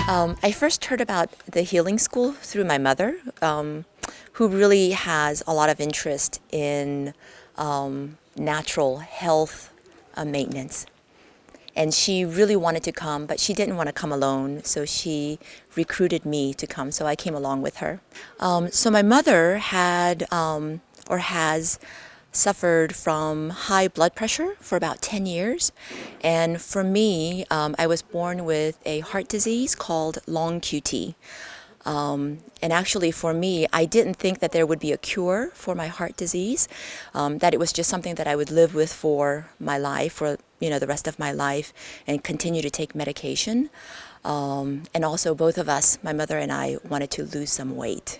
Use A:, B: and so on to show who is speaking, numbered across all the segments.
A: I first heard about the healing school through my mother, who really has a lot of interest in natural health maintenance. And she really wanted to come, but she didn't want to come alone, so she recruited me to come, so I came along with her. So my mother had or has suffered from high blood pressure for about 10 years. And for me, I was born with a heart disease called long QT. And actually for me, I didn't think that there would be a cure for my heart disease, that it was just something that I would live with for my life, for the rest of my life, and continue to take medication. And also both of us, my mother and I, wanted to lose some weight.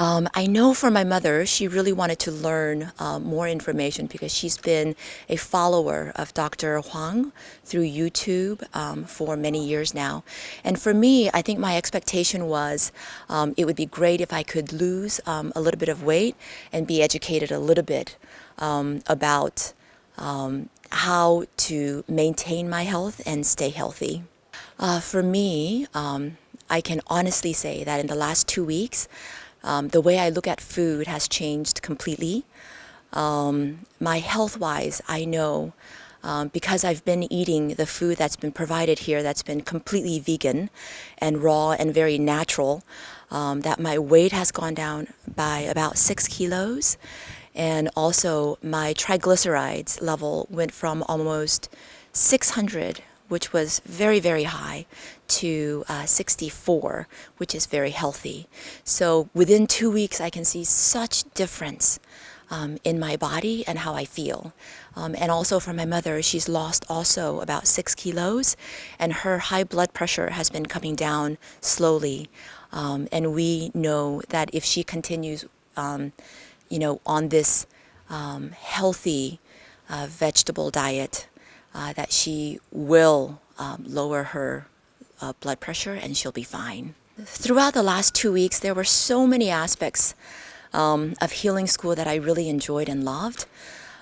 A: I know for my mother, she really wanted to learn more information because she's been a follower of Dr. Huang through YouTube for many years now. And for me, I think my expectation was it would be great if I could lose a little bit of weight and be educated a little bit about how to maintain my health and stay healthy. For me, I can honestly say that in the last 2 weeks, the way I look at food has changed completely. My health-wise, I know because I've been eating the food that's been provided here that's been completely vegan and raw and very natural, that my weight has gone down by about 6 kilos. And also my triglycerides level went from almost 600, which was very, very high, to 64, which is very healthy. So within 2 weeks, I can see such difference in my body and how I feel. And also for my mother, she's lost also about 6 kilos, and her high blood pressure has been coming down slowly. And we know that if she continues, on this healthy vegetable diet, that she will lower her blood pressure and she'll be fine. Throughout the last 2 weeks, there were so many aspects of Healing School that I really enjoyed and loved.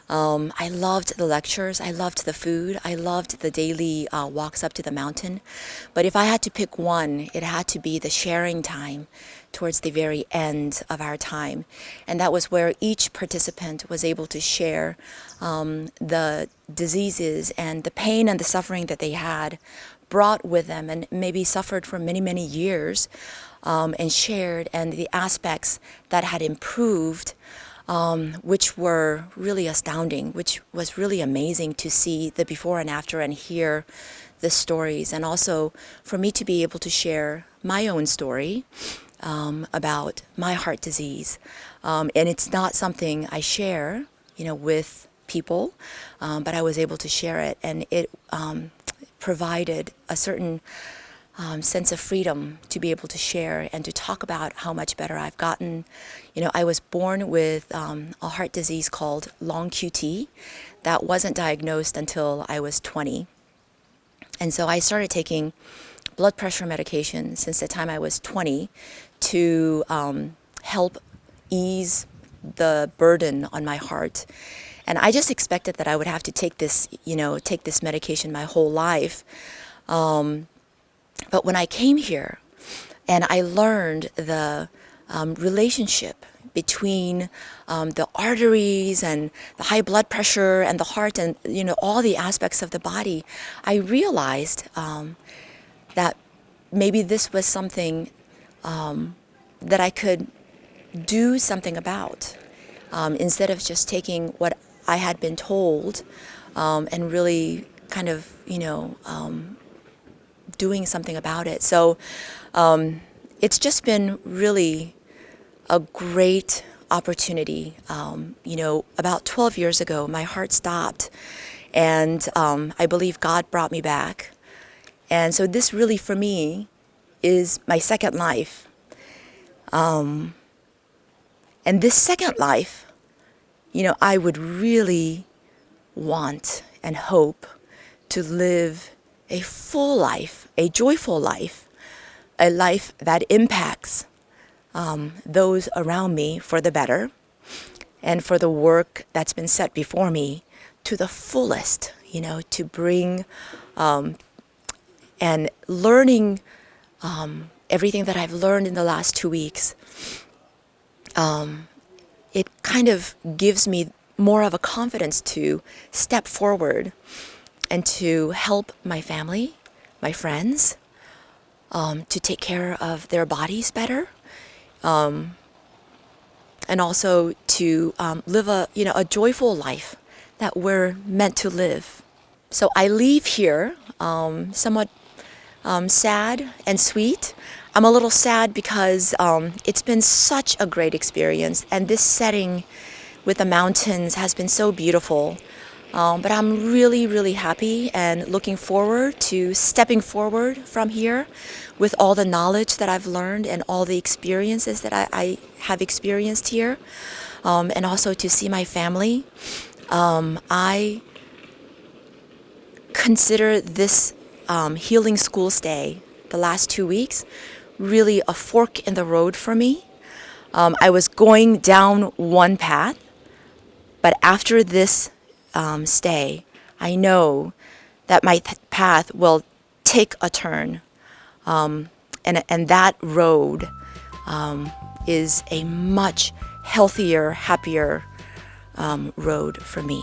A: I loved the lectures, I loved the food, I loved the daily walks up to the mountain. But if I had to pick one, it had to be the sharing time towards the very end of our time. And that was where each participant was able to share the diseases and the pain and the suffering that they had brought with them and maybe suffered for many, many years, and shared, and the aspects that had improved, which were really astounding, which was really amazing to see the before and after and hear the stories. And also for me to be able to share my own story about my heart disease. And it's not something I share, with people, but I was able to share it, and it provided a certain sense of freedom to be able to share and to talk about how much better I've gotten. I was born with a heart disease called long QT that wasn't diagnosed until I was 20. And so I started taking blood pressure medication since the time I was 20 to help ease the burden on my heart. And I just expected that I would have to take this medication my whole life. But when I came here and I learned the relationship between the arteries and the high blood pressure and the heart and, all the aspects of the body, I realized that maybe this was something that I could do something about, instead of just taking what I had been told and really kind of, doing something about it. So it's just been really a great opportunity. About 12 years ago, my heart stopped, and I believe God brought me back. And so this really, for me, is my second life. And this second life, I would really want and hope to live a full life, a joyful life, a life that impacts those around me for the better, and for the work that's been set before me to the fullest, to bring And learning everything that I've learned in the last 2 weeks, it kind of gives me more of a confidence to step forward and to help my family, my friends, to take care of their bodies better, and also to live a joyful life that we're meant to live. So I leave here somewhat sad and sweet. I'm a little sad because it's been such a great experience, and this setting with the mountains has been so beautiful. But I'm really, really happy and looking forward to stepping forward from here with all the knowledge that I've learned and all the experiences that I have experienced here, and also to see my family. I consider this healing school stay, the last 2 weeks, really a fork in the road for me. I was going down one path, but after this stay, I know that my path will take a turn, and that road is a much healthier, happier road for me.